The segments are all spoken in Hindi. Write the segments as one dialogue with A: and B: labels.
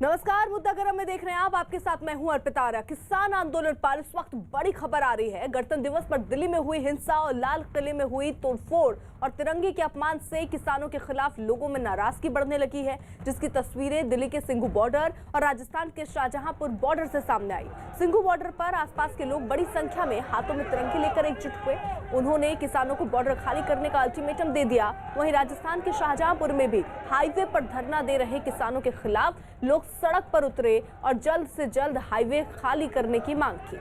A: नमस्कार, मुद्दा गरम में देख रहे हैं आप। आपके साथ मैं हूं अर्पिता आर्या। किसान आंदोलन पर इस वक्त बड़ी खबर आ रही है। गणतंत्र दिवस पर दिल्ली में हुई हिंसा और लाल किले में हुई तोड़फोड़ और तिरंगे के अपमान से किसानों के खिलाफ लोगों में नाराजगी बढ़ने लगी है, जिसकी तस्वीरें दिल्ली के सिंघू बॉर्डर और राजस्थान के शाहजहांपुर बॉर्डर से सामने आई। सिंघू बॉर्डर पर आसपास के लोग बड़ी संख्या में हाथों में तिरंगे लेकर एकजुट हुए। उन्होंने किसानों को बॉर्डर खाली करने का अल्टीमेटम दे दिया। वहीं राजस्थान के शाहजहांपुर में भी हाईवे पर धरना दे रहे किसानों के खिलाफ लोग सड़क पर उतरे और जल्द से जल्द हाईवे खाली करने की मांग की।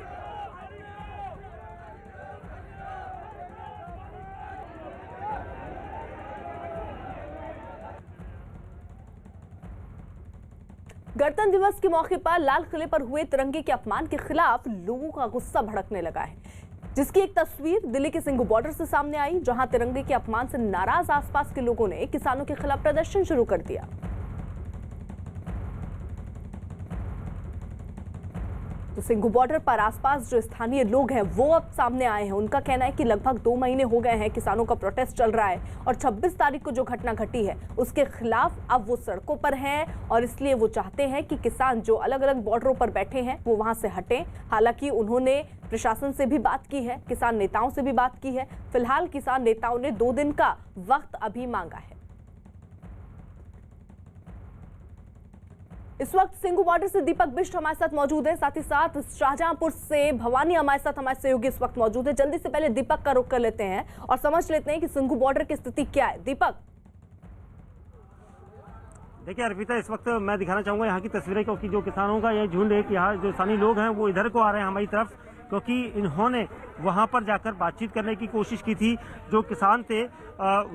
A: गणतंत्र दिवस के मौके पर लाल किले पर हुए तिरंगे के अपमान के खिलाफ लोगों का गुस्सा भड़कने लगा है, जिसकी एक तस्वीर दिल्ली के सिंघू बॉर्डर से सामने आई, जहां तिरंगे के अपमान से नाराज आसपास के लोगों ने किसानों के खिलाफ प्रदर्शन शुरू कर दिया। तो सिंघू बॉर्डर पर आसपास जो स्थानीय लोग हैं वो अब सामने आए हैं। उनका कहना है कि लगभग 2 महीने हो गए हैं किसानों का प्रोटेस्ट चल रहा है और 26 तारीख को जो घटना घटी है उसके खिलाफ अब वो सड़कों पर हैं और इसलिए वो चाहते हैं कि किसान जो अलग अलग बॉर्डरों पर बैठे हैं वो वहां से हटें। हालांकि उन्होंने प्रशासन से भी बात की है, किसान नेताओं से भी बात की है। फिलहाल किसान नेताओं ने 2 दिन का वक्त अभी मांगा है। इस वक्त सिंघू बॉर्डर से दीपक बिष्ट हमारे साथ मौजूद है, साथ ही साथ शाहजहांपुर से भवानी हमारे सहयोगी इस वक्त मौजूद है। जल्दी से पहले दीपक का रुख कर लेते हैं और समझ लेते हैं कि सिंघू बॉर्डर की स्थिति क्या है। दीपक।
B: देखिए अर्पिता, इस वक्त मैं दिखाना चाहूंगा यहाँ की तस्वीरें, क्योंकि जो किसानों का ये झुंड है कि यहाँ जो स्थानीय लोग हैं वो इधर को आ रहे हैं हमारी तरफ, क्योंकि इन्होंने वहां पर जाकर बातचीत करने की कोशिश की थी। जो किसान थे,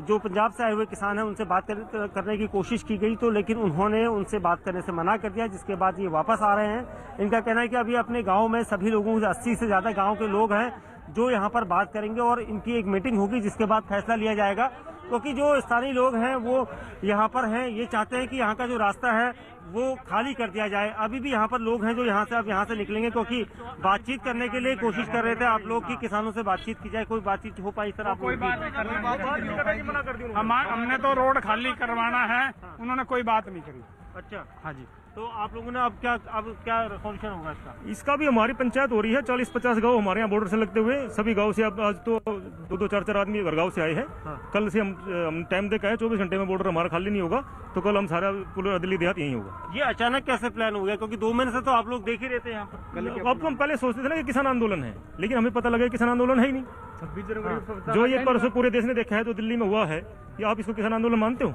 B: जो पंजाब से आए हुए किसान हैं, उनसे बात करने की कोशिश की गई, तो लेकिन उन्होंने उनसे बात करने से मना कर दिया, जिसके बाद ये वापस आ रहे हैं। इनका कहना है कि अभी अपने गांव में सभी लोगों से 80 से ज्यादा गांव के लोग हैं जो यहाँ पर बात करेंगे और इनकी एक मीटिंग होगी जिसके बाद फैसला लिया जाएगा, क्योंकि जो स्थानीय लोग हैं वो यहाँ पर हैं, ये चाहते हैं कि यहाँ का जो रास्ता है वो खाली कर दिया जाए। अभी भी यहाँ पर लोग हैं जो यहाँ से निकलेंगे, क्योंकि बातचीत करने के लिए कोशिश कर रहे थे आप लोग कि किसानों से बातचीत की जाए। कोई बातचीत हो पाई सर? आप
C: कोई बात नहीं करनी। हमने तो रोड खाली करवाना है, उन्होंने कोई बात नहीं करी।
B: अच्छा,
C: हाँ जी।
B: तो आप लोगों ने अब क्या सॉल्यूशन होगा
D: इसका भी हमारी पंचायत हो रही है। 40-50 गांव हमारे यहाँ बॉर्डर से लगते हुए सभी गांव से अब आज तो 2-2, 4-4 आदमी हर गांव से आए हैं। हाँ। कल से हम टाइम देखा है 24 घंटे में बॉर्डर हमारा खाली नहीं होगा, तो कल हम सारा पूरा दिल्ली देहात यही होगा।
B: ये अचानक कैसे प्लान हो गया, क्योंकि 2 महीने से तो आप लोग देख ही रहते हैं यहाँ पर।
D: अब हम पहले सोचते थे ना कि किसान आंदोलन है, लेकिन हमें पता लगा किसान आंदोलन है ही नहीं।
C: 26 जनवरी
D: जो ये परसों पूरे देश ने देखा है, जो दिल्ली में हुआ है, कि आप इसको किसान आंदोलन मानते हो,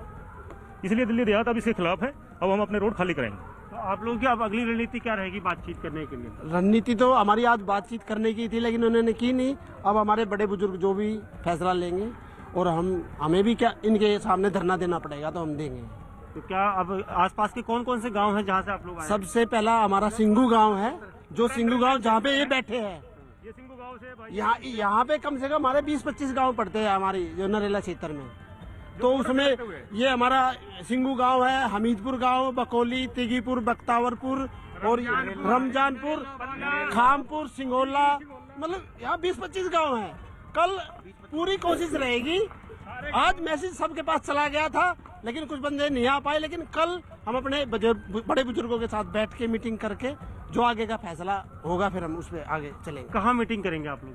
D: इसलिए दिल्ली देहात अब इसके खिलाफ है। अब हम अपने रोड खाली कराएंगे।
B: तो आप लोगों की अब अगली रणनीति क्या रहेगी बातचीत करने के लिए?
E: रणनीति तो हमारी आज बातचीत करने की थी, लेकिन उन्होंने की नहीं। अब हमारे बड़े बुजुर्ग जो भी फैसला लेंगे और हमें भी क्या इनके सामने धरना देना पड़ेगा, तो हम देंगे।
B: तो क्या अब आसपास के कौन कौन से गांव हैं जहां से आप लोग आए?
E: सबसे पहला हमारा सिंघू गांव है, जो सिंघू गांव जहाँ पे ये बैठे हैं।
D: ये सिंघू गांव से
E: यहाँ पे कम से कम हमारे 20-25 गाँव पड़ते हैं हमारी जो नरेला क्षेत्र में। तो उसमें ये हमारा सिंघू गांव है, हमीदपुर गांव, बकौली, तिगीपुर, बख्तावरपुर और रमजानपुर, खामपुर, सिंगोला, मतलब यहाँ 20-25 गांव हैं। कल पूरी कोशिश रहेगी। आज मैसेज सबके पास चला गया था, लेकिन कुछ बंदे नहीं आ पाए, लेकिन कल हम अपने बड़े बुजुर्गों के साथ बैठ के मीटिंग करके जो आगे का फैसला होगा फिर हम उस पर आगे चलेंगे।
B: कहाँ मीटिंग करेंगे आप लोग?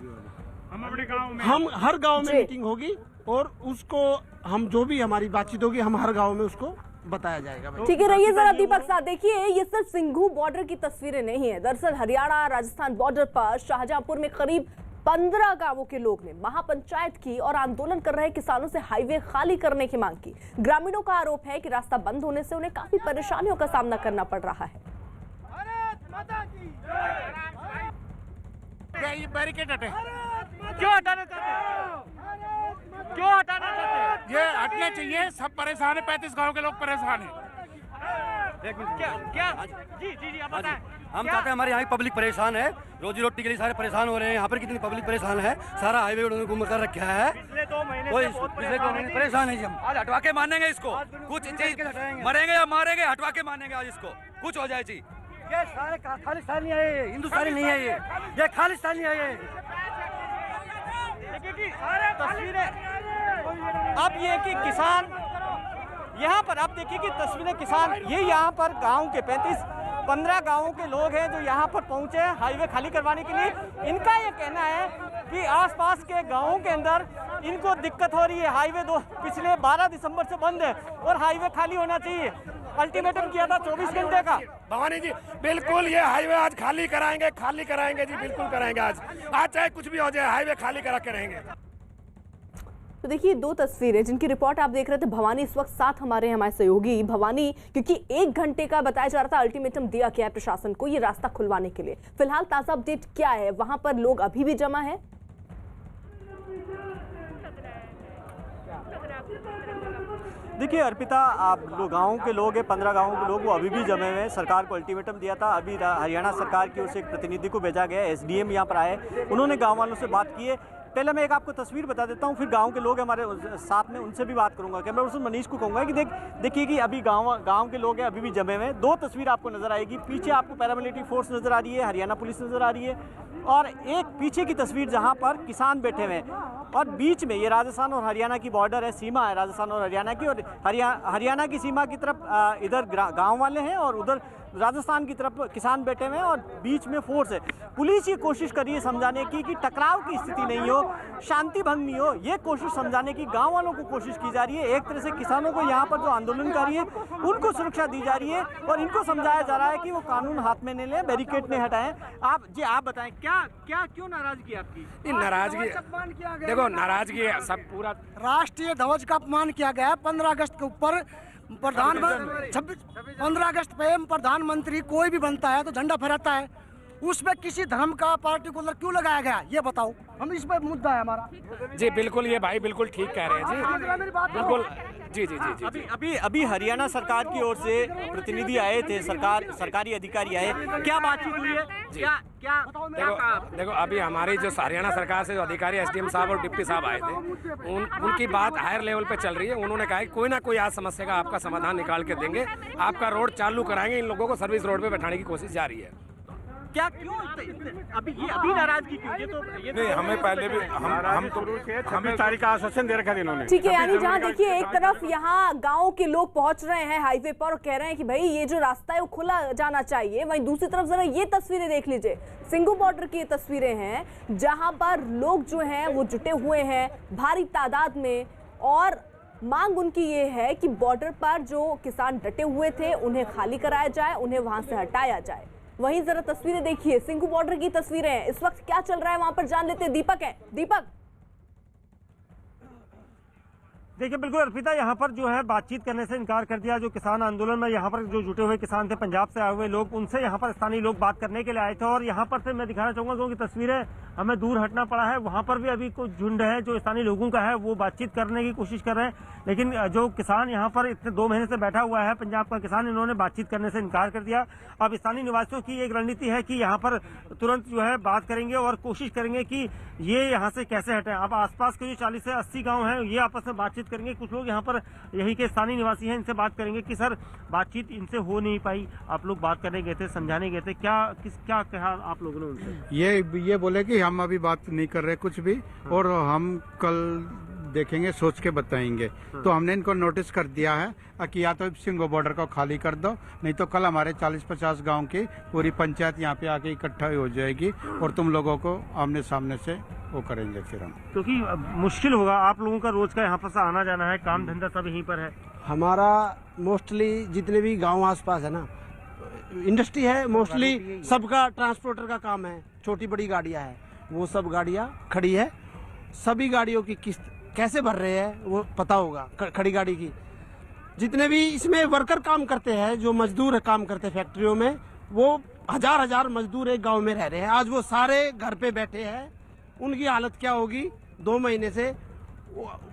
C: हम अपने गाँव में,
E: हम हर गाँव में मीटिंग होगी और उसको हम जो भी हमारी बातचीत होगी हम हर गांव में उसको बताया जाएगा।
A: ठीक है, रहिए जरा दीपक साथ। देखिए, ये सिर्फ सिंघू बॉर्डर की तस्वीरें नहीं है। दरअसल हरियाणा राजस्थान बॉर्डर पर शाहजहांपुर में करीब 15 गांवों के लोग ने महापंचायत की और आंदोलन कर रहे किसानों से हाईवे खाली करने की मांग की। ग्रामीणों का आरोप है कि रास्ता बंद होने से उन्हें काफी परेशानियों का सामना करना पड़ रहा है।
C: बैरिकेड हटे, क्यों हटाना चाहते? क्यों हटाना चाहते? ये हटने चाहिए। सब परेशान है, 35 गांव के लोग परेशान हैं। क्या जी आप बताएं।
F: हम चाहते हैं, हमारे यहाँ की पब्लिक परेशान है, रोजी रोटी के लिए सारे परेशान हो रहे हैं। यहाँ पर कितनी पब्लिक परेशान है, सारा हाईवे उन्होंने गुम कर रखा है। पिछले 2 महीने परेशान है। हम आज हटवा के मानेंगे इसको, कुछ चीज मरेंगे या मारेंगे, हटवा के मानेंगे आज इसको, कुछ हो जाए चीज। ये सारे खालिस्तानी है, हिंदुस्तानी नहीं है, ये खालिस्तानी है।
C: तस्वीरें अब ये कि किसान
G: यहाँ पर आप देखिए कि तस्वीरें किसान, ये यहाँ पर गांव के 35-15 गांवों के लोग हैं जो यहाँ पर पहुँचे हैं हाईवे खाली करवाने के लिए। इनका ये कहना है कि आसपास के गांवों के अंदर इनको दिक्कत हो रही है। हाईवे पिछले 12 दिसंबर से बंद है और हाईवे खाली होना चाहिए। अल्टीमेटम किया था 24 घंटे का।
C: भवानी जी बिल्कुल ये हाईवे आज खाली कराएंगे जी, बिल्कुल कराएंगे। आज चाहे कुछ भी हो जाए, हाईवे खाली करा के रहेंगे।
A: तो देखिए, दो तस्वीरें जिनकी रिपोर्ट आप देख रहे थे। भवानी इस वक्त साथ हमारे सहयोगी भवानी, क्योंकि 1 घंटे का बताया जा रहा था अल्टीमेटम दिया गया है प्रशासन को ये रास्ता खुलवाने के लिए। फिलहाल ताजा अपडेट क्या है? वहां पर लोग अभी भी जमा है?
G: देखिए अर्पिता, आप गाँव के लोग हैं, 15 गाँव के लोग, वो अभी भी जमे हुए हैं। सरकार को अल्टीमेटम दिया था। अभी हरियाणा सरकार की ओर से एक प्रतिनिधि को भेजा गया है। एसडीएम यहाँ पर आए, उन्होंने गाँव वालों से बात की है। पहले मैं एक आपको तस्वीर बता देता हूँ, फिर गांव के लोग हमारे साथ में, उनसे भी बात करूंगा। कैमरा पर्सन मनीष को कहूँगा कि देखिए कि अभी गांव के लोग हैं, अभी भी जमे हुए हैं। 2 तस्वीर आपको नजर आएगी। पीछे आपको पैरामिलिट्री फोर्स नजर आ रही है, हरियाणा पुलिस नजर आ रही है, और एक पीछे की तस्वीर जहाँ पर किसान बैठे हुए हैं, और बीच में ये राजस्थान और हरियाणा की बॉर्डर है, सीमा है राजस्थान और हरियाणा की। और हरियाणा की सीमा की तरफ इधर गाँव वाले हैं और उधर राजस्थान की तरफ किसान बैठे हुए हैं, और बीच में फोर्स है। पुलिस ये कोशिश कर रही है समझाने की कि टकराव की स्थिति नहीं हो, शांति भंग नहीं हो, ये कोशिश समझाने की गांव वालों को कोशिश की जा रही है। एक तरह से किसानों को यहाँ पर जो आंदोलनकारी है उनको सुरक्षा दी जा रही है और इनको समझाया जा रहा है कि वो कानून हाथ में नहीं लें, बैरिकेड नहीं हटाएं। आप बताएं क्यों नाराजगी आपकी?
C: नाराजगी देखो, नाराजगी सब पूरा
H: राष्ट्रीय ध्वज का अपमान किया गया है। 15 अगस्त के ऊपर 15 अगस्त पे प्रधानमंत्री कोई भी बनता है तो झंडा फहराता है, उसमें किसी धर्म का पार्टिकुलर क्यों लगाया गया, ये बताओ। हम इस पे मुद्दा है हमारा।
C: जी बिल्कुल, ये भाई बिल्कुल ठीक कह रहे हैं जी, बिल्कुल जी।
G: अभी हरियाणा सरकार की ओर से प्रतिनिधि आए थे, सरकारी अधिकारी आए, क्या बातचीत हुई है? क्या
C: देखो अभी हमारी जो हरियाणा सरकार से जो अधिकारी एसडीएम साहब और डिप्टी साहब आए थे, उनकी बात हायर लेवल पे चल रही है। उन्होंने कहा कि कोई ना कोई आज समस्या का आपका समाधान निकाल के देंगे, आपका रोड चालू कराएंगे। इन लोगों को सर्विस रोड पे बैठाने की कोशिश जारी है।
G: क्या क्यों अभी नाराजगी क्यों? ये तो
C: हमें पहले भी हमें तारीख का आश्वासन दे रखा था इन्होंने।
A: ठीक है, यानी जहाँ देखिए एक तरफ यहाँ गांव के लोग पहुंच रहे हैं हाईवे पर और कह रहे हैं कि भाई ये जो रास्ता है वो खुला जाना चाहिए, वहीं दूसरी तरफ जरा ये तस्वीरें देख लीजिए। सिंगू बॉर्डर की ये तस्वीरें हैं जहां पर लोग जो हैं वो जुटे हुए हैं भारी तादाद में, और मांग उनकी ये है कि बॉर्डर पर जो किसान डटे हुए थे उन्हें खाली कराया जाए, उन्हें वहां से हटाया जाए। वहीं जरा तस्वीरें देखिए, सिंघू बॉर्डर की तस्वीरें हैं। इस वक्त क्या चल रहा है वहां पर जान लेते हैं। दीपक है, दीपक।
B: देखिए बिल्कुल अर्पिता, यहाँ पर जो है बातचीत करने से इनकार कर दिया। जो किसान आंदोलन में यहाँ पर जो जुटे हुए किसान थे, पंजाब से आए हुए लोग, उनसे यहाँ पर स्थानीय लोग बात करने के लिए आए थे। और यहाँ पर से मैं दिखाना चाहूंगा क्योंकि तस्वीरें हमें दूर हटना पड़ा है, वहां पर भी अभी कुछ झुंड है जो स्थानीय लोगों का है, वो बातचीत करने की कोशिश कर रहे हैं। लेकिन जो किसान यहाँ पर इतने 2 महीने से बैठा हुआ है, पंजाब का किसान, इन्होंने बातचीत करने से इनकार कर दिया। अब स्थानीय निवासियों की एक रणनीति है कि यहाँ पर तुरंत जो है बात करेंगे और कोशिश करेंगे कि ये यहाँ से कैसे हटें। अब आसपास के जो 40 से 80 गाँव हैं, ये आपस में बातचीत करेंगे। कुछ लोग यहाँ पर यही के स्थानीय निवासी हैं, इनसे बात करेंगे कि सर बातचीत इनसे हो नहीं पाई, आप लोग बात करने गए थे, समझाने गए थे, क्या कहा आप लोगों ने उनसे?
I: ये बोले कि हम अभी बात नहीं कर रहे कुछ भी, और हम कल देखेंगे, सोच के बताएंगे। तो हमने इनको नोटिस कर दिया है कि या तो सिंघू बॉर्डर को खाली कर दो, नहीं तो कल हमारे 40-50 गांव की पूरी पंचायत यहाँ पे आके इकट्ठा हो जाएगी और तुम लोगों को आमने सामने से वो करेंगे फिर हम।
B: क्योंकि मुश्किल होगा, आप लोगों का रोज का यहाँ पर आना जाना है, काम धंधा सब यहीं पर है।
E: हमारा मोस्टली जितने भी गांव आसपास है ना, इंडस्ट्री है, मोस्टली सबका ट्रांसपोर्टर का काम है, छोटी बड़ी गाड़ियां हैं, वो सब गाड़ियां खड़ी है। सभी गाड़ियों की किस्त कैसे भर रहे हैं वो पता होगा, खड़ी गाड़ी की। जितने भी इसमें वर्कर काम करते हैं, जो मजदूर काम करते हैं फैक्ट्रियों में, वो हजार मजदूर एक गांव में रह रहे हैं। आज वो सारे घर पे बैठे हैं, उनकी हालत क्या होगी 2 महीने से।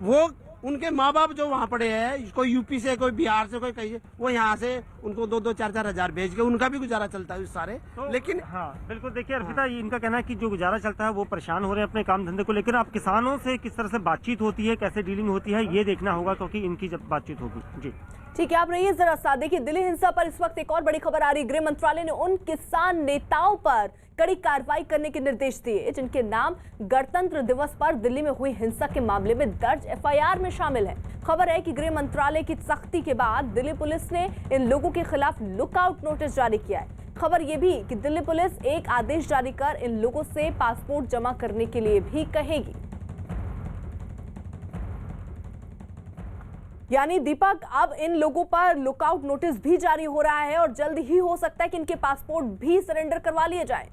E: वो उनके माँ बाप जो वहाँ पड़े हैं, कोई यूपी से, कोई बिहार से, कोई कहीं, वो यहाँ से उनको 2-4 हजार भेज के उनका भी गुजारा चलता है सारे।
B: तो,
E: लेकिन
B: हाँ बिल्कुल, देखिए अर्पिता, इनका कहना है कि जो गुजारा चलता है वो परेशान हो रहे हैं अपने काम धंधे को लेकर। अब किसानों से किस तरह से बातचीत होती है, कैसे डीलिंग होती है, ये देखना होगा, क्योंकि इनकी जब बातचीत होगी। जी
A: ठीक है, आप रहिए जरा साथ। देखिए, दिल्ली हिंसा पर इस वक्त एक और बड़ी खबर आ रही है। गृह मंत्रालय ने उन किसान नेताओं पर कड़ी कार्रवाई करने के निर्देश दिए जिनके नाम गणतंत्र दिवस पर दिल्ली में हुई हिंसा के मामले में दर्ज एफआईआर में शामिल है। खबर है कि गृह मंत्रालय की सख्ती के बाद दिल्ली पुलिस ने इन लोगों के खिलाफ लुकआउट नोटिस जारी किया है। खबर यह भी कि दिल्ली पुलिस एक आदेश जारी कर इन लोगों से पासपोर्ट जमा करने के लिए भी कहेगी। यानी दीपक, अब इन लोगों पर लुकआउट नोटिस भी जारी हो रहा है और जल्द ही हो सकता है कि इनके पासपोर्ट भी सरेंडर करवा लिए जाएं।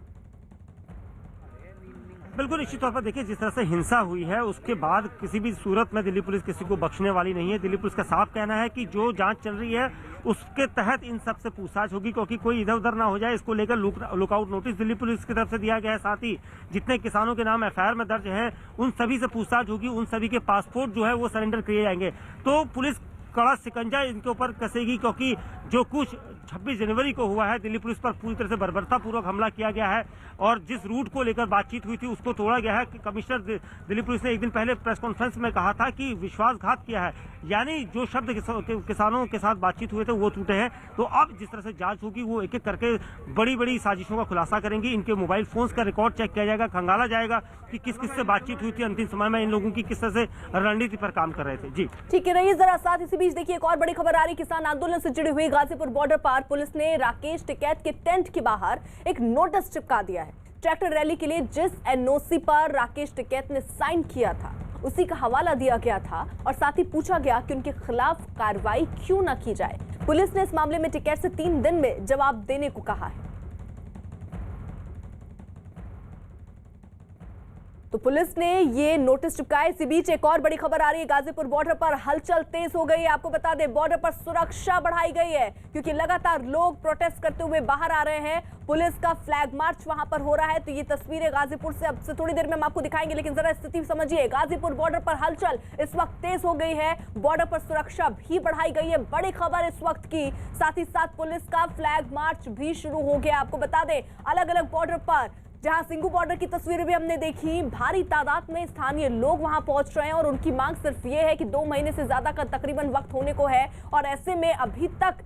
B: बिल्कुल निश्चित तौर पर देखिए, जिस तरह से हिंसा हुई है उसके बाद किसी भी सूरत में दिल्ली पुलिस किसी को बख्शने वाली नहीं है। दिल्ली पुलिस का साफ कहना है कि जो जांच चल रही है उसके तहत इन सब से पूछताछ होगी, क्योंकि कोई इधर उधर ना हो जाए। इसको लेकर लुकआउट नोटिस दिल्ली पुलिस की तरफ से दिया गया है। साथ ही जितने किसानों के नाम एफआईआर में दर्ज है उन सभी से पूछताछ होगी, उन सभी के पासपोर्ट जो है वो सरेंडर किए जाएंगे। तो पुलिस कड़ा शिकंजा इनके ऊपर कसेगी, क्योंकि जो कुछ 26 जनवरी को हुआ है दिल्ली पुलिस पर पूरी तरह से बर्बरतापूर्वक हमला किया गया है और जिस रूट को लेकर बातचीत हुई थी उसको तोड़ा गया है। कि कमिश्नर दिल्ली पुलिस ने एक दिन पहले प्रेस कॉन्फ्रेंस में कहा था कि विश्वासघात किया है, यानी जो शब्द किसानों के साथ बातचीत हुए थे वो टूटे हैं। तो अब जिस तरह से जांच होगी वो एक एक करके बड़ी बड़ी साजिशों का खुलासा करेंगी। इनके मोबाइल फोन्स का रिकॉर्ड चेक किया जाएगा, खंगाला जाएगा कि किस किस से बातचीत हुई थी अंतिम समय में, इन लोगों की किस तरह से रणनीति पर काम कर रहे थे। जी
A: ठीक है, रहिए जरा साथ। इसी बीच देखिए, एक और बड़ी खबर आ रही। किसान आंदोलन से जुड़ी हुई गाजीपुर बॉर्डर पर पुलिस ने राकेश टिकैत के टेंट के बाहर एक नोटिस चिपका दिया है। ट्रैक्टर रैली के लिए जिस एनओसी पर राकेश टिकैत ने साइन किया था उसी का हवाला दिया गया था और साथ ही पूछा गया कि उनके खिलाफ कार्रवाई क्यों न की जाए। पुलिस ने इस मामले में टिकैत से 3 दिन में जवाब देने को कहा है। तो पुलिस ने ये नोटिस चिपकाया। इसी बीच एक और बड़ी खबर आ रही है। गाजीपुर बॉर्डर पर हलचल तेज हो गई है। आपको बता दें, बॉर्डर पर सुरक्षा बढ़ाई गई है क्योंकि लगातार लोग प्रोटेस्ट करते हुए बाहर आ रहे हैं। पुलिस का फ्लैग मार्च वहां पर हो रहा है। तो ये तस्वीरें गाजीपुर से अब से थोड़ी देर में हम आपको दिखाएंगे, लेकिन जरा स्थिति समझिए। गाजीपुर बॉर्डर पर हलचल इस वक्त तेज हो गई है। बॉर्डर पर सुरक्षा भी बढ़ाई गई है। बड़ी खबर इस वक्त की। साथ ही साथ पुलिस का फ्लैग मार्च भी शुरू हो गया। आपको बता दें, अलग अलग बॉर्डर पर, जहां सिंगू बॉर्डर की तस्वीरें भी हमने देखी, भारी तादाद में स्थानीय लोग वहां पहुंच रहे हैं और उनकी मांग सिर्फ ये है कि 2 महीने से ज्यादा का तकरीबन वक्त होने को है और ऐसे में अभी तक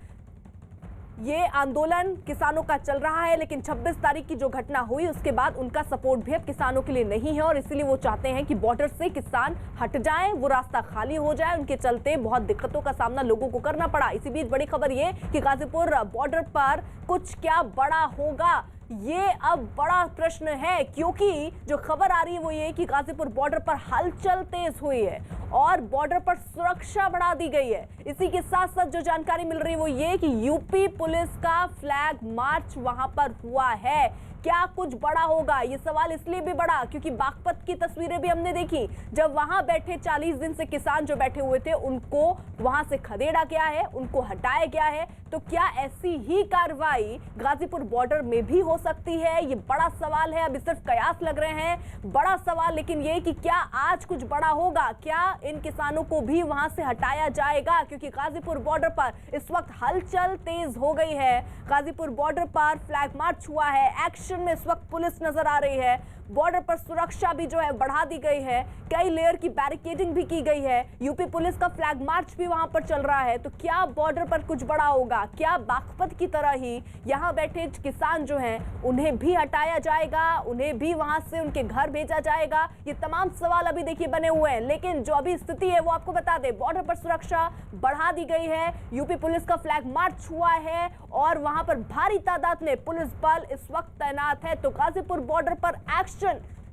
A: ये आंदोलन किसानों का चल रहा है। लेकिन 26 तारीख की जो घटना हुई उसके बाद उनका सपोर्ट भी अब किसानों के लिए नहीं है और इसीलिए वो चाहते हैं कि बॉर्डर से किसान हट जाएं, वो रास्ता खाली हो जाए। उनके चलते बहुत दिक्कतों का सामना लोगों को करना पड़ा। इसी बीच बड़ी खबर ये कि गाजीपुर बॉर्डर पर कुछ क्या बड़ा होगा, ये अब बड़ा प्रश्न है, क्योंकि जो खबर आ रही है वो ये कि गाजीपुर बॉर्डर पर हलचल तेज हुई है और बॉर्डर पर सुरक्षा बढ़ा दी गई है। इसी के साथ साथ जो जानकारी मिल रही है वो ये कि यूपी पुलिस का फ्लैग मार्च वहां पर हुआ है। क्या कुछ बड़ा होगा, ये सवाल इसलिए भी बड़ा क्योंकि बागपत की तस्वीरें भी हमने देखी। जब वहां बैठे 40 दिन से किसान जो बैठे हुए थे उनको वहां से खदेड़ा गया है, उनको हटाया गया है। तो क्या ऐसी ही कार्रवाई गाजीपुर बॉर्डर में भी हो सकती है? ये बड़ा सवाल है। अभी सिर्फ कयास लग रहे हैं, बड़ा सवाल लेकिन ये कि क्या आज कुछ बड़ा होगा, क्या इन किसानों को भी वहां से हटाया जाएगा? क्योंकि गाजीपुर बॉर्डर पर इस वक्त हलचल तेज हो गई है। गाजीपुर बॉर्डर पर फ्लैग मार्च हुआ है, एक्शन में इस वक्त पुलिस नजर आ रही है। बॉर्डर पर सुरक्षा भी जो है बढ़ा दी गई है, कई लेयर की बैरिकेडिंग भी की गई है। यूपी पुलिस का फ्लैग मार्च भी वहां पर चल रहा है। तो क्या बॉर्डर पर कुछ बड़ा होगा? क्या बागपत की तरह ही यहां बैठे किसान जो हैं उन्हें भी हटाया जाएगा, उन्हें भी वहां से उनके घर भेजा जाएगा? ये तमाम सवाल अभी देखिए बने हुए हैं। लेकिन जो अभी स्थिति है वो आपको बता दें, बॉर्डर पर सुरक्षा बढ़ा दी गई है। यूपी पुलिस का फ्लैग मार्च हुआ है और वहां पर भारी तादाद में पुलिस बल इस वक्त तैनात है। तो गाजीपुर बॉर्डर पर एक्शन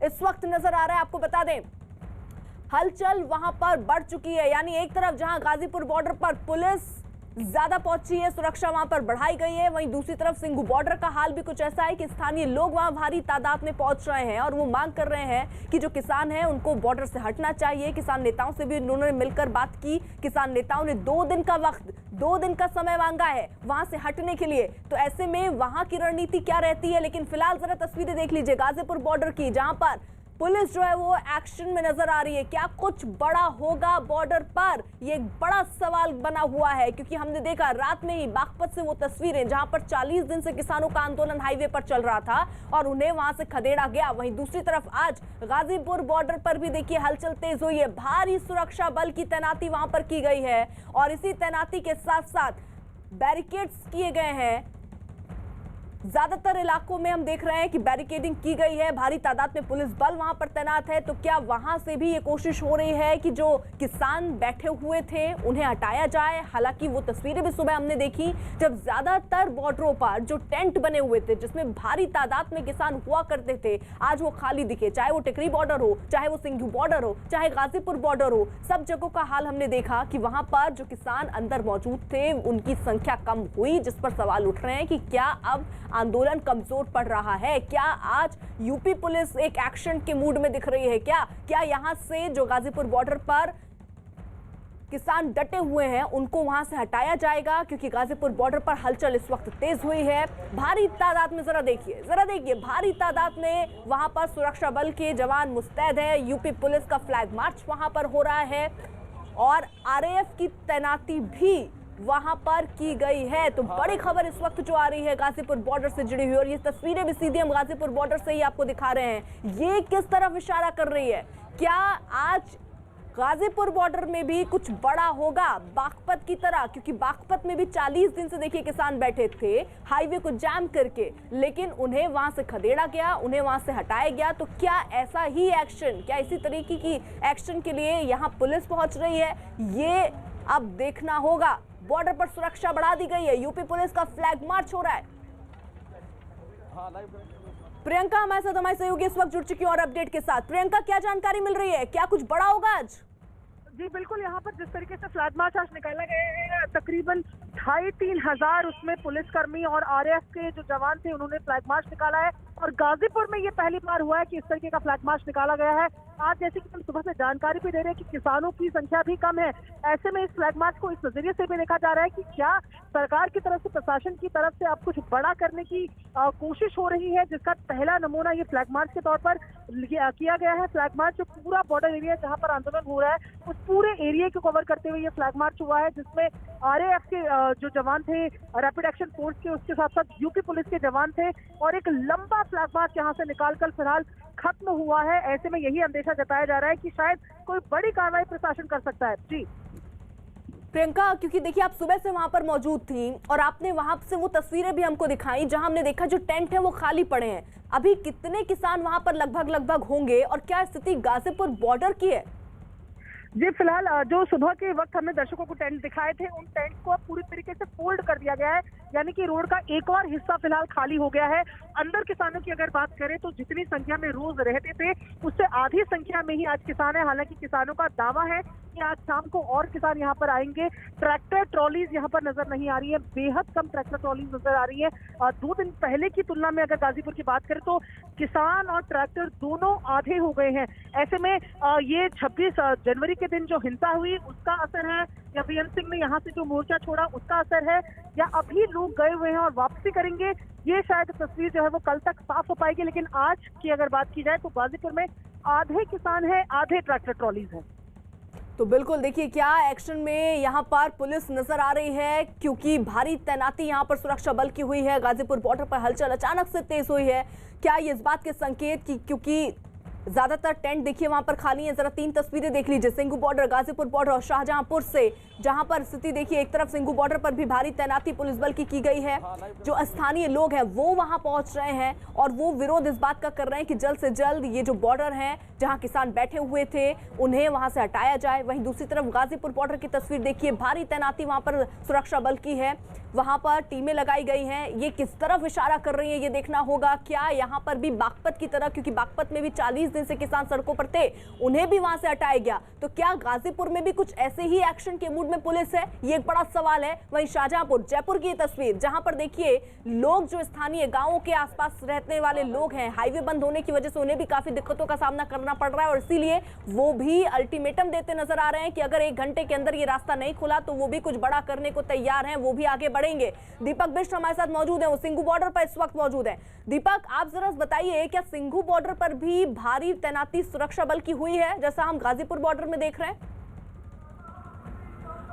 A: इस वक्त नजर आ रहा है। आपको बता दें, हलचल वहां पर बढ़ चुकी है। यानी एक तरफ जहां गाजीपुर बॉर्डर पर पुलिस ज्यादा पहुंची है, सुरक्षा वहां पर बढ़ाई गई है, वहीं दूसरी तरफ सिंगू बॉर्डर का हाल भी कुछ ऐसा है कि स्थानीय लोग वहां भारी तादाद में पहुंच रहे हैं और वो मांग कर रहे हैं कि जो किसान हैं उनको बॉर्डर से हटना चाहिए। किसान नेताओं से भी उन्होंने मिलकर बात की। किसान नेताओं ने 2 दिन का वक्त, 2 दिन का समय मांगा है वहां से हटने के लिए। तो ऐसे में वहां की रणनीति क्या रहती है? लेकिन फिलहाल जरा तस्वीरें देख लीजिए गाजीपुर बॉर्डर की, जहां पर पुलिस जो है वो एक्शन में नजर आ रही है। क्या कुछ बड़ा होगा बॉर्डर पर, ये एक बड़ा सवाल बना हुआ है, क्योंकि हमने देखा रात में ही बागपत से वो तस्वीरें जहां पर 40 दिन से किसानों का आंदोलन हाईवे पर चल रहा था और उन्हें वहां से खदेड़ा गया। वहीं दूसरी तरफ आज गाजीपुर बॉर्डर पर भी देखिए हलचल तेज हुई है। भारी सुरक्षा बल की तैनाती वहां पर की गई है और इसी तैनाती के साथ साथ बैरिकेड्स किए गए हैं। ज्यादातर इलाकों में हम देख रहे हैं कि बैरिकेडिंग की गई है, भारी तादाद में पुलिस बल वहां पर तैनात है। तो क्या वहां से भी ये कोशिश हो रही है कि जो किसान बैठे हुए थे उन्हें हटाया जाए? हालांकि वो तस्वीरें भी सुबह हमने देखी जब ज्यादातर बॉर्डरों पर जो टेंट बने हुए थे जिसमें भारी तादाद में किसान हुआ करते थे, आज वो खाली दिखे। चाहे वो टिकरी बॉर्डर हो, चाहे वो सिंघू बॉर्डर हो, चाहे गाजीपुर बॉर्डर हो, सब जगहों का हाल हमने देखा कि वहां पर जो किसान अंदर मौजूद थे उनकी संख्या कम हुई, जिस पर सवाल उठ रहे हैं कि क्या अब आंदोलन कमजोर पड़ रहा है? क्या आज यूपी पुलिस एक एक्शन के मूड में दिख रही है? क्या यहां से जो गाजीपुर बॉर्डर पर किसान डटे हुए हैं उनको वहां से हटाया जाएगा? क्योंकि गाजीपुर बॉर्डर पर हलचल इस वक्त तेज हुई है। भारी तादाद में जरा देखिए भारी तादाद में वहां पर सुरक्षा बल के जवान मुस्तैद है। यूपी पुलिस का फ्लैग मार्च वहां पर हो रहा है और आरएएफ की तैनाती भी वहां पर की गई है। तो बड़ी खबर इस वक्त जो आ रही है गाजीपुर बॉर्डर से जुड़ी हुई, और ये तस्वीरें भी सीधी हम गाजीपुर बॉर्डर से ही आपको दिखा रहे हैं। ये किस तरफ इशारा कर रही है? क्या आज गाजीपुर बॉर्डर में भी कुछ बड़ा होगा बागपत की तरह? क्योंकि बागपत में भी 40 दिन से देखिए किसान बैठे थे हाईवे को जाम करके, लेकिन उन्हें वहां से खदेड़ा गया, उन्हें वहां से हटाया गया। तो क्या ऐसा ही एक्शन, क्या इसी तरीके की एक्शन के लिए यहां पुलिस पहुंच रही है? ये अब देखना होगा। बॉर्डर पर सुरक्षा बढ़ा दी गई है, यूपी पुलिस का फ्लैग मार्च हो रहा है। प्रियंका हमारे साथ, हमारे सहयोगी इस वक्त जुड़ चुकी है और अपडेट के साथ। प्रियंका, क्या जानकारी मिल रही है? क्या कुछ बड़ा होगा आज?
J: जी बिल्कुल, यहाँ पर जिस तरीके से फ्लैग मार्च आज निकाला गया है, तकरीबन 2,500-3 हजार उसमें पुलिसकर्मी और आरएएफ के जो जवान थे उन्होंने फ्लैग मार्च निकाला है। और गाजीपुर में ये पहली बार हुआ है कि इस तरीके का फ्लैग मार्च निकाला गया है। आज जैसे कि हम सुबह से जानकारी भी दे रहे हैं कि किसानों की संख्या भी कम है, ऐसे में इस फ्लैग मार्च को इस नजरिए से भी देखा जा रहा है कि क्या सरकार की तरफ से, प्रशासन की तरफ से अब कुछ बड़ा करने की कोशिश हो रही है, जिसका पहला नमूना ये फ्लैग मार्च के तौर पर किया गया है। फ्लैग मार्च जो पूरा बॉर्डर एरिया जहाँ पर आंदोलन हो रहा है उस पूरे एरिया को कवर करते हुए ये फ्लैग मार्च हुआ है, जिसमें आरएएफ के जो जवान थे, रैपिड एक्शन फोर्स के, उसके साथ साथ यूपी पुलिस के जवान थे और एक लंबा फ्लैग मार्च यहाँ से निकालकर फिलहाल खत्म हुआ है। ऐसे में यही अंदेशा जताया जा रहा है कि शायद कोई बड़ी कार्रवाई प्रशासन कर सकता है। जी
A: प्रियंका, क्योंकि देखिए आप सुबह से वहां पर मौजूद थी और आपने वहां से वो तस्वीरें भी हमको दिखाई जहां हमने देखा जो टेंट है वो खाली पड़े हैं। अभी कितने किसान वहां पर लगभग होंगे और क्या स्थिति गाजीपुर बॉर्डर की है?
J: जी फिलहाल जो सुबह के वक्त हमने दर्शकों को टेंट दिखाए थे, उन टेंट को अब पूरी तरीके से फोल्ड कर दिया गया है, यानी कि रोड का एक और हिस्सा फिलहाल खाली हो गया है। अंदर किसानों की अगर बात करें तो जितनी संख्या में रोज रहते थे उससे आधी संख्या में ही आज किसान है। हालांकि किसानों का दावा है कि आज शाम को और किसान यहाँ पर आएंगे। ट्रैक्टर ट्रॉलीज यहाँ पर नजर नहीं आ रही है, बेहद कम ट्रैक्टर ट्रॉलीज नजर आ रही है। 2 दिन पहले की तुलना में अगर गाजीपुर की बात करें तो किसान और ट्रैक्टर दोनों आधे हो गए हैं। ऐसे में ये 26 जनवरी के दिन जो हिंसा हुई उसका असर है, या बीएम सिंह ने यहाँ से जो मोर्चा छोड़ा उसका असर है, या अभी लोग गए हुए हैं और वापसी करेंगे, ये शायद तस्वीर जो है वो कल तक साफ हो पाएगी। लेकिन आज की अगर बात की जाए तो गाजीपुर में आधे किसान है, आधे ट्रैक्टर ट्रॉलीज है।
A: तो बिल्कुल देखिए क्या एक्शन में यहाँ पर पुलिस नजर आ रही है, क्योंकि भारी तैनाती यहाँ पर सुरक्षा बल की हुई है। गाजीपुर बॉर्डर पर हलचल अचानक से तेज हुई है। क्या ये इस बात के संकेत की, क्योंकि ज्यादातर टेंट देखिए वहां पर खाली है, जरा 3 तस्वीरें देख लीजिए, सिंघू बॉर्डर, गाजीपुर बॉर्डर और शाहजहांपुर से, जहां पर स्थिति देखिए एक तरफ सिंघू बॉर्डर पर भी भारी तैनाती पुलिस बल की गई है। जो स्थानीय लोग हैं वो वहां पहुंच रहे हैं और वो विरोध इस बात का कर रहे हैं कि जल्द से जल्द ये जो बॉर्डर है जहां किसान बैठे हुए थे उन्हें वहां से हटाया जाए। वहीं दूसरी तरफ गाजीपुर बॉर्डर की तस्वीर देखिए, भारी तैनाती वहां पर सुरक्षा बल की है, वहां पर टीमें लगाई गई हैं। ये किस तरफ इशारा कर रही है ये देखना होगा। क्या यहाँ पर भी बागपत की तरह, क्योंकि बागपत में भी 40 दिन से किसान सड़कों पर थे, उन्हें भी वहां से हटाया गया, तो क्या गाजीपुर में भी कुछ ऐसे ही एक्शन के मूड में पुलिस है? ये एक बड़ा सवाल है। वहीं शाहजहांपुर, जयपुर की तस्वीर जहां पर देखिए लोग जो स्थानीय गांवों के आसपास रहने वाले लोग हैं, हाईवे बंद होने की वजह से उन्हें भी काफी दिक्कतों का सामना करना पड़ रहा है और इसीलिए वो भी अल्टीमेटम देते नजर आ रहे हैं कि अगर 1 घंटे के अंदर ये रास्ता नहीं खुला तो वो भी कुछ बड़ा करने को तैयार हैं, वो भी आगे बढ़ेंगे। दीपक बिष्ट हमारे साथ मौजूद है, वो सिंघू बॉर्डर पर इस वक्त मौजूद है। दीपक, आप जरा बताइए क्या सिंघू बॉर्डर पर भी भारी बड़ी तैनाती सुरक्षा बल की हुई है, जैसा हम गाजीपुर बॉर्डर में देख रहे हैं।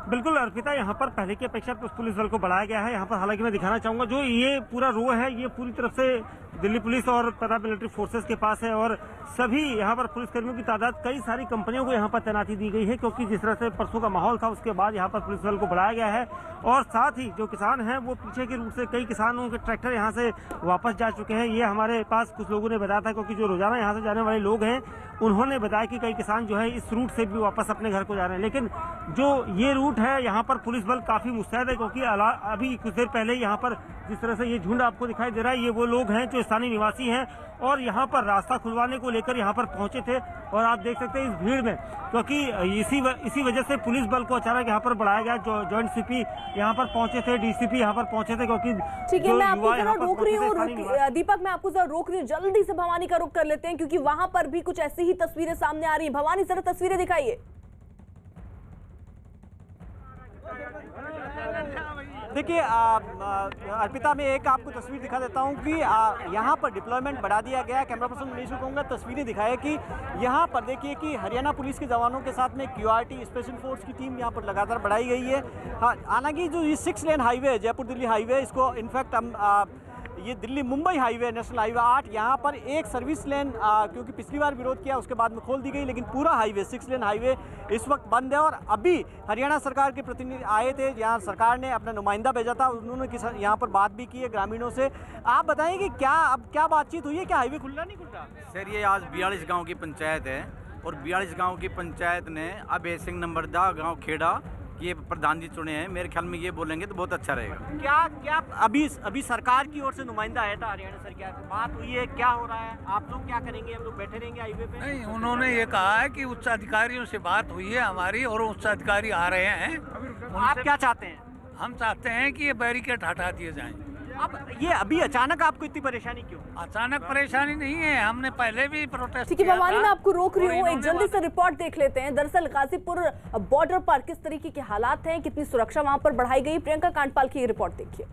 B: बिल्कुल अर्पिता, यहाँ पर पहले की अपेक्षा पुलिस बल को बढ़ाया गया है। यहाँ पर हालांकि मैं दिखाना चाहूंगा, जो ये पूरा रो है ये पूरी तरफ से दिल्ली पुलिस और पैरामिलिट्री फोर्सेस के पास है और सभी यहाँ पर पुलिसकर्मियों की तादाद, कई सारी कंपनियों को यहाँ पर तैनाती दी गई है, क्योंकि जिस तरह से परसों का माहौल था उसके बाद यहाँ पर पुलिस बल को बढ़ाया गया है। और साथ ही जो किसान हैं वो पीछे के रूट से कई किसानों के ट्रैक्टर यहाँ से वापस जा चुके हैं। ये हमारे पास कुछ लोगों ने बताया था, क्योंकि जो रोजाना यहाँ से जाने वाले लोग हैं उन्होंने बताया कि कई किसान जो है इस रूट से भी वापस अपने घर को जा रहे हैं। लेकिन जो ये रूट है यहाँ पर पुलिस बल काफी मुस्तैद है, क्योंकि अभी कुछ देर पहले यहाँ पर जिस तरह से ये झुंड आपको दिखाई दे रहा है, ये वो लोग हैं जो स्थानीय निवासी हैं और यहाँ पर रास्ता खुलवाने को लेकर यहाँ पर पहुंचे थे। और आप देख सकते हैं इस भीड़ में, क्योंकि इसी वजह से पुलिस बल को अचानक यहाँ पर बढ़ाया गया। जो जॉइंट सीपी यहाँ पर पहुंचे थे, डीसीपी यहाँ पर पहुंचे थे, क्योंकि
A: ठीक है, मैं आपको जरा रोक रही हूँ दीपक, मैं आपको जरा रोक रही हूँ। जल्दी से भवानी का रुख कर लेते हैं, क्योंकि वहां पर भी कुछ ऐसी ही तस्वीरें सामने आ रही है। भवानी, जरा तस्वीरें दिखाइए।
G: देखिए अर्पिता, मैं एक आपको तस्वीर दिखा देता हूं कि यहाँ पर डिप्लॉयमेंट बढ़ा दिया गया है। कैमरा पर्सन मनीष को कहूँगा तस्वीरें दिखाए कि यहाँ पर देखिए कि हरियाणा पुलिस के जवानों के साथ में QRT स्पेशल फोर्स की टीम यहाँ पर लगातार बढ़ाई गई है। हालांकि जो ये 6 लेन हाईवे है, जयपुर दिल्ली हाईवे, इसको इनफैक्ट हम ये Delhi Mumbai highway, national highway 8, यहाँ पर एक सर्विस लेन क्योंकि पिछली बार विरोध किया उसके बाद में खोल दी गई, लेकिन पूरा हाईवे 6 लेन हाईवे इस वक्त बंद है। और अभी हरियाणा सरकार के प्रतिनिधि आए थे, यहाँ सरकार ने अपना नुमाइंदा भेजा था, उन्होंने यहाँ पर बात भी की है ग्रामीणों से। आप बताएं कि क्या बातचीत हुई है, क्या हाईवे खुल रहा नहीं खुल रहा?
K: सर, ये आज 42 गाँव की पंचायत है और 42 गाँव की पंचायत ने अब सिंह नंबरदा गाँव खेड़ा ये प्रधान जी चुने हैं। मेरे ख्याल में ये बोलेंगे तो बहुत अच्छा रहेगा।
G: क्या अभी सरकार की ओर से नुमाइंदा आया था, हरियाणा सरकार से बात हुई है, क्या हो रहा है? आप लोग क्या करेंगे? हम लोग बैठे रहेंगे हाईवे पे?
L: नहीं, उन्होंने ये कहा है कि उच्च अधिकारियों से बात हुई है हमारी और उच्च अधिकारी आ रहे हैं।
G: आप क्या चाहते हैं?
L: हम चाहते हैं कि ये बैरिकेड हटा दिए जाएं।
G: अब ये अभी अचानक आपको इतनी परेशानी क्यों?
L: अचानक परेशानी नहीं है, हमने पहले भी प्रोटेस्ट
A: ठीक है भवानी, मैं आपको रोक रही हूँ, एक जल्दी से रिपोर्ट देख लेते हैं। दरअसल गाजीपुर बॉर्डर पर किस तरीके के हालात हैं, कितनी सुरक्षा वहां पर बढ़ाई गई, प्रियंका कांडपाल की रिपोर्ट देखिए।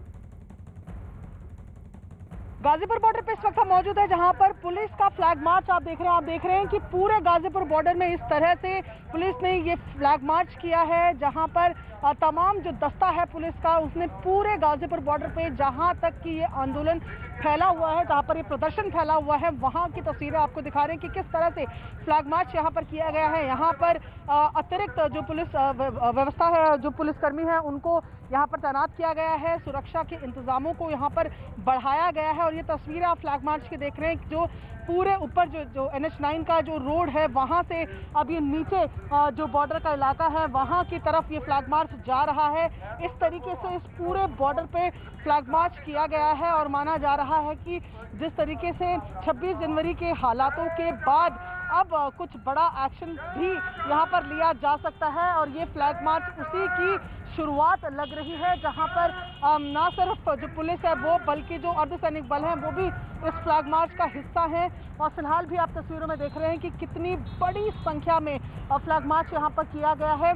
J: गाजीपुर बॉर्डर पे इस वक्त हम मौजूद है, जहां पर पुलिस का फ्लैग मार्च आप देख रहे हैं कि पूरे गाजीपुर बॉर्डर में इस तरह से पुलिस ने ये फ्लैग मार्च किया है, जहां पर तमाम जो दस्ता है पुलिस का उसने पूरे गाजीपुर बॉर्डर पे जहां तक कि ये आंदोलन फैला हुआ है, जहां पर ये प्रदर्शन फैला हुआ है, वहां की तस्वीरें आपको दिखा रहे हैं कि किस तरह से फ्लैग मार्च यहां पर किया गया है। यहां पर अतिरिक्त जो पुलिस व्यवस्था है, जो पुलिसकर्मी है उनको यहाँ पर तैनात किया गया है, सुरक्षा के इंतजामों को यहाँ पर बढ़ाया गया है। और ये तस्वीरें आप फ्लैग मार्च की देख रहे हैं, जो पूरे ऊपर जो NH9 का जो रोड है वहाँ से अब ये नीचे जो बॉर्डर का इलाका है वहाँ की तरफ ये फ्लैग मार्च जा रहा है। इस तरीके से इस पूरे बॉर्डर पे फ्लैग मार्च किया गया है और माना जा रहा है कि जिस तरीके से 26 जनवरी के हालातों के बाद अब कुछ बड़ा एक्शन भी यहाँ पर लिया जा सकता है। और ये फ्लैग मार्च उसी की शुरुआत लग रही है, जहाँ पर न सिर्फ जो पुलिस है वो बल्कि जो अर्धसैनिक बल हैं वो भी इस फ्लैग मार्च का हिस्सा हैं। और फिलहाल भी आप तस्वीरों में देख रहे हैं कि कितनी बड़ी संख्या में फ्लैग मार्च यहाँ पर किया गया है।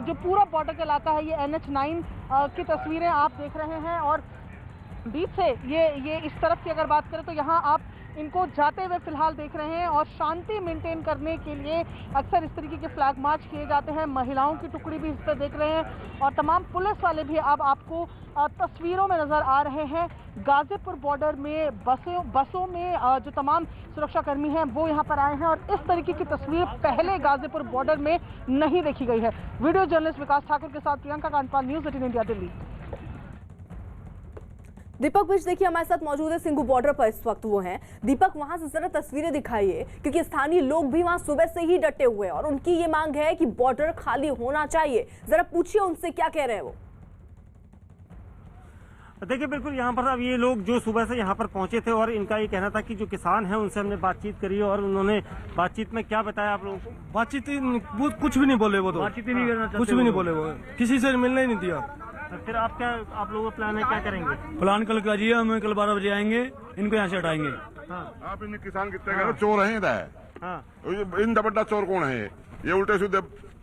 J: जो पूरा बॉर्डर का इलाका है, ये NH9 की तस्वीरें आप देख रहे हैं। और बीच से ये इस तरफ की अगर बात करें तो यहाँ आप इनको जाते हुए फिलहाल देख रहे हैं। और शांति मेंटेन करने के लिए अक्सर इस तरीके के फ्लैग मार्च किए जाते हैं। महिलाओं की टुकड़ी भी इस पर देख रहे हैं और तमाम पुलिस वाले भी अब आपको तस्वीरों में नजर आ रहे हैं। गाजीपुर बॉर्डर में बसों में जो तमाम सुरक्षाकर्मी हैं वो यहाँ पर आए हैं और इस तरीके की तस्वीर पहले गाजीपुर बॉर्डर में नहीं देखी गई है। वीडियो जर्नलिस्ट विकास ठाकुर के साथ प्रियंका कांडपाल, न्यूज़ 18 इंडिया, दिल्ली।
A: दीपक बिज देखिए हमारे साथ मौजूद है, सिंगू बॉर्डर पर इस वक्त वो हैं। दीपक, वहां से जरा तस्वीरें दिखाइए, क्योंकि स्थानीय लोग भी वहां सुबह से ही डटे हुए हैं और उनकी ये मांग है कि बॉर्डर खाली होना चाहिए। जरा पूछिए उनसे क्या कह रहे हैं वो।
B: देखिए बिल्कुल, यहाँ पर अब ये लोग जो सुबह से यहाँ पर पहुंचे थे और इनका ये कहना था कि जो किसान हैं उनसे हमने बातचीत करी और उन्होंने बातचीत में क्या बताया आप लोगों को?
M: बातचीत कुछ भी नहीं बोले वो तो,
B: बातचीत ही नहीं करना चाहते,
M: कुछ भी नहीं बोले वो, किसी से मिलने ही नहीं दिया।
B: फिर आप लोगों का प्लान है, क्या करेंगे?
M: प्लान कल का जी, हम कल 12 बजे आएंगे, इनको यहाँ से हटाएंगे।
N: आप इन किसान कितने चोर हैं इधर, इन बड़ा चोर कौन है? ये उल्टे सीधे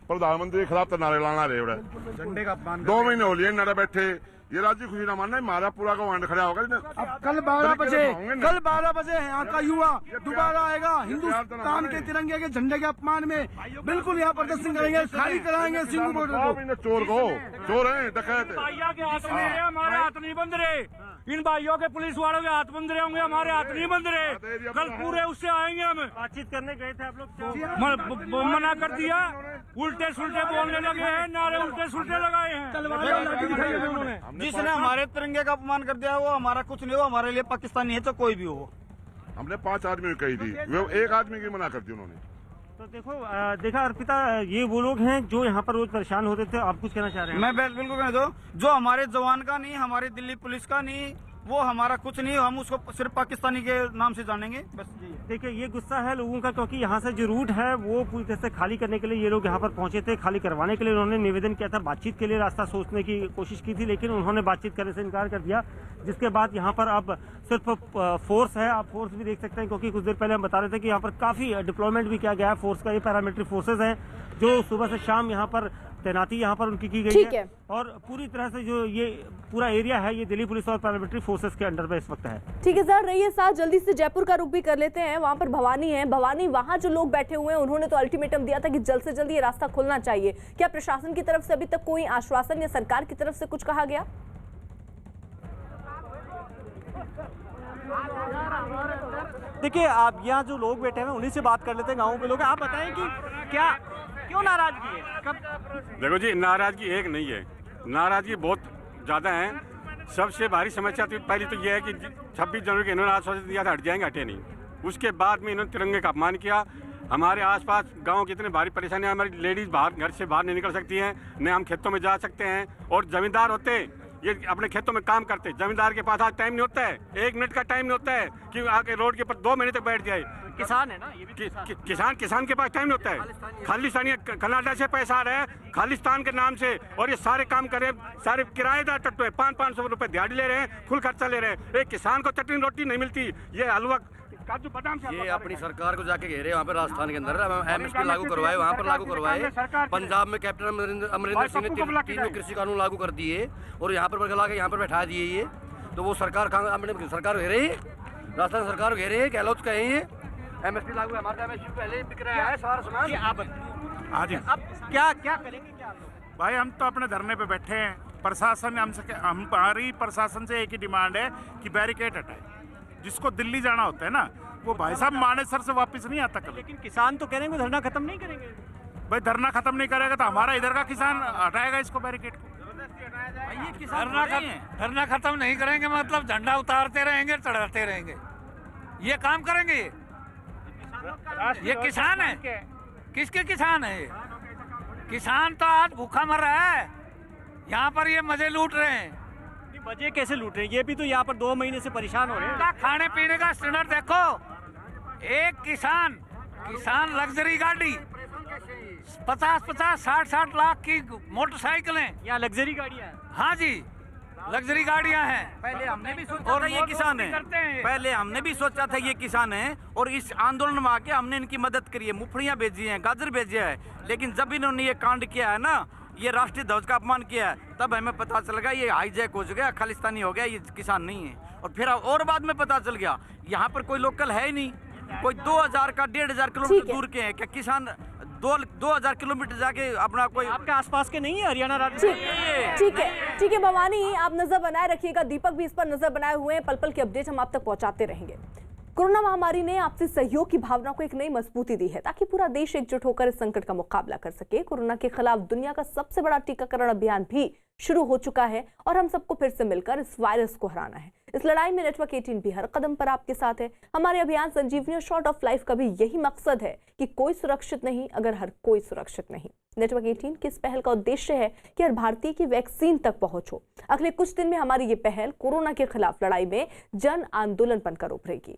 N: प्रधानमंत्री के खिलाफ नारे लाना रहे, झंडे का 2 महीने हो लिए नारे बैठे, ये राज्य खुशी ना मानना है, हमारा पूरा गाँव खड़ा होगा।
H: अब कल 12 बजे यहाँ का युवा दोबारा आएगा, हिंदुस्तान के तिरंगे के झंडे के अपमान में बिल्कुल यहाँ प्रदर्शन करेंगे, खाली कराएंगे सिंगू बॉर्डर को।
N: चोर है, डकैत
L: है, हमारे हाथ नहीं बंद रहे, इन भाइयों के पुलिस वालों के हाथ बंद रहे होंगे, हमारे हाथ नहीं बंद रहे। कल पूरे उससे आएंगे, हम
B: बातचीत करने गए थे आप लोग,
L: मना कर दिया, उल्टे सुल्टे बोलने लगे हैं, नारे उल्टे सुल्टे लगाए हैं।
K: जिसने हमारे तिरंगे का अपमान कर दिया वो हमारा कुछ नहीं हो, हमारे लिए पाकिस्तानी है तो कोई भी हो।
N: हमने 5 आदमी कही थी, वो एक आदमी की मना कर दी उन्होंने।
B: तो देखा अर्पिता, ये वो लोग हैं जो यहाँ पर रोज परेशान होते थे। आप कुछ कहना चाह रहे हैं?
K: मैं बिल्कुल कहना दो, जो हमारे जवान का नहीं, हमारी दिल्ली पुलिस का नहीं, वो हमारा कुछ नहीं, हम उसको सिर्फ पाकिस्तानी के नाम से जानेंगे बस।
B: देखिए, ये गुस्सा है लोगों का, क्योंकि यहाँ से जो रूट है वो पूरी तरह से खाली करने के लिए ये लोग यहाँ पर पहुंचे थे। खाली करवाने के लिए उन्होंने निवेदन किया था, बातचीत के लिए रास्ता सोचने की कोशिश की थी, लेकिन उन्होंने बातचीत करने से इनकार कर दिया। जिसके बाद यहाँ पर अब सिर्फ फोर्स है, आप फोर्स भी देख सकते हैं, क्योंकि कुछ देर पहले हम बता रहे थे कि यहाँ पर काफी डिप्लॉयमेंट भी किया गया है फोर्स का। ये पैरामिलिट्री फोर्सेज हैं जो सुबह से शाम यहाँ पर तैनाती यहाँ पर उनकी की गई है, और पूरी तरह से जो ये पूरा एरिया है ये दिल्ली पुलिस और पैरामिलिट्री फोर्सेस के अंडर में इस वक्त है।
A: ठीक है सर, रहिए साथ, जल्दी से जयपुर का रुख भी कर लेते हैं। वहाँ पर भवानी है, भवानी वहाँ जो लोग बैठे हुए हैं उन्होंने तो अल्टीमेटम दिया था कि जल्द से जल्द ये रास्ता खुलना चाहिए। क्या प्रशासन की तरफ से अभी तक कोई आश्वासन या सरकार की तरफ से कुछ कहा गया?
G: देखिए, आप यहाँ जो लोग बैठे हैं उन्हीं से बात कर लेते हैं, गाँव के लोग। आप बताएं कि क्या क्यों नाराजगी है? कब?
O: देखो जी, नाराजगी एक नहीं है, नाराजगी बहुत ज़्यादा है। सबसे भारी समस्या तो पहली तो यह है कि 26 जनवरी को इन्होंने आश्वासन दिया था हट जाएंगे, हटे नहीं। उसके बाद में इन्होंने तिरंगे का अपमान किया। हमारे आसपास गांव की इतनी भारी परेशानी, हमारी लेडीज़ बाहर घर से बाहर नहीं निकल सकती हैं, न हम खेतों में जा सकते हैं। और जमींदार होते ये अपने खेतों में काम करते, जमींदार के पास आज टाइम नहीं होता है, 1 मिनट का टाइम नहीं होता है कि आके रोड के ऊपर 2 महीने तक बैठ जाए।
G: किसान है ना ये भी,
O: किसान के पास टाइम नहीं होता है। खालिस्तानी कनाडा से पैसा आ रहा है खालिस्तान के नाम से, और ये सारे काम करे, सारे किराएदार टट्टू है, 500-500 रुपए दिहाड़ी ले रहे हैं, फुल खर्चा ले रहे हैं। एक किसान को चटनी रोटी नहीं मिलती, ये हलवा काजू बादाम से।
F: ये अपनी सरकार को जाके घेरे वहाँ पे राजस्थान के अंदर MSP लागू करवाए, वहाँ पर लागू करवाए। पंजाब में कैप्टन अमरिंदर सिंह ने 3 कृषि कानून लागू कर दिए और यहाँ पर ला के यहाँ पर बैठा दिए। ये तो वो सरकार सरकार घेरे, राजस्थान सरकार घेरे, गहलोत कहे ये MSP लागू है। हमारा MSP पहले बिक रहा है सारा सामान।
P: हाँ जी,
G: अब क्या करेंगे? क्या
P: भाई, हम तो अपने धरने पे बैठे हैं, प्रशासन हमारी प्रशासन से एक ही डिमांड है कि बैरिकेड हटाए। जिसको दिल्ली जाना होता है ना, वो भाई साहब मानेसर से वापस नहीं आता कभी।
G: लेकिन किसान तो कह रहे हैं धरना खत्म नहीं करेंगे।
P: भाई, धरना खत्म नहीं करेगा तो हमारा इधर का किसान हटाएगा इसको, बैरिकेड को।
L: धरना खत्म नहीं करेंगे मतलब झंडा उतारते रहेंगे, चढ़ाते रहेंगे, ये काम करेंगे। ये किसान है, किसके किसान है? ये किसान तो आज भूखा मर रहा है, यहाँ पर ये मजे लूट रहे हैं।
G: मजे कैसे लूट रहे हैं? ये भी तो यहाँ पर 2 महीने से परेशान हो रहे हैं।
L: खाने पीने का स्टैंडर्ड देखो, एक किसान लग्जरी गाड़ी 50-50, 60-60 लाख की मोटरसाइकिलें,
G: यहाँ लग्जरी गाड़ियाँ हैं।
L: हाँ जी, लग्जरी गाड़ियाँ हैं।
K: पहले हमने भी सोचा था ये किसान है, पहले हमने भी सोचा था ये किसान है, और इस आंदोलन में आके हमने इनकी मदद करी है, मूंगफलियाँ भेजी हैं, गाजर भेजे है। लेकिन जब इन्होंने ये कांड किया है ना, ये राष्ट्रीय ध्वज का अपमान किया है, तब हमें पता चल गया ये हाईजैक हो गया, खालिस्तानी हो गया, ये किसान नहीं है। और फिर और बाद में पता चल गया यहाँ पर कोई लोकल है ही नहीं, कोई 2000 का 1500 किलोमीटर दूर के हैं। क्या किसान 2000 किलोमीटर जाके अपना कोई
G: आपके आसपास के नहीं है? हरियाणा राज्य।
A: ठीक है भवानी, आप नजर बनाए रखिएगा, दीपक भी इस पर नजर बनाए हुए हैं, पल पल की अपडेट हम आप तक पहुंचाते रहेंगे। कोरोना महामारी ने आपसी सहयोग की भावना को एक नई मजबूती दी है, ताकि पूरा देश एकजुट होकर इस संकट का मुकाबला कर सके। कोरोना के खिलाफ दुनिया का सबसे बड़ा टीकाकरण अभियान भी शुरू हो चुका है, और हम सबको फिर से मिलकर इस वायरस को हराना है। इस लड़ाई में नेटवर्क 18 भी हर कदम पर आपके साथ है। हमारे अभियान संजीवनी और शॉर्ट ऑफ लाइफ का भी यही मकसद है कि कोई सुरक्षित नहीं अगर हर कोई सुरक्षित नहीं। नेटवर्क 18 की इस पहल का उद्देश्य है कि हर भारतीय की वैक्सीन तक पहुंच हो। अगले कुछ दिन में हमारी ये पहल कोरोना के खिलाफ लड़ाई में जन आंदोलन बनकर उभरेगी।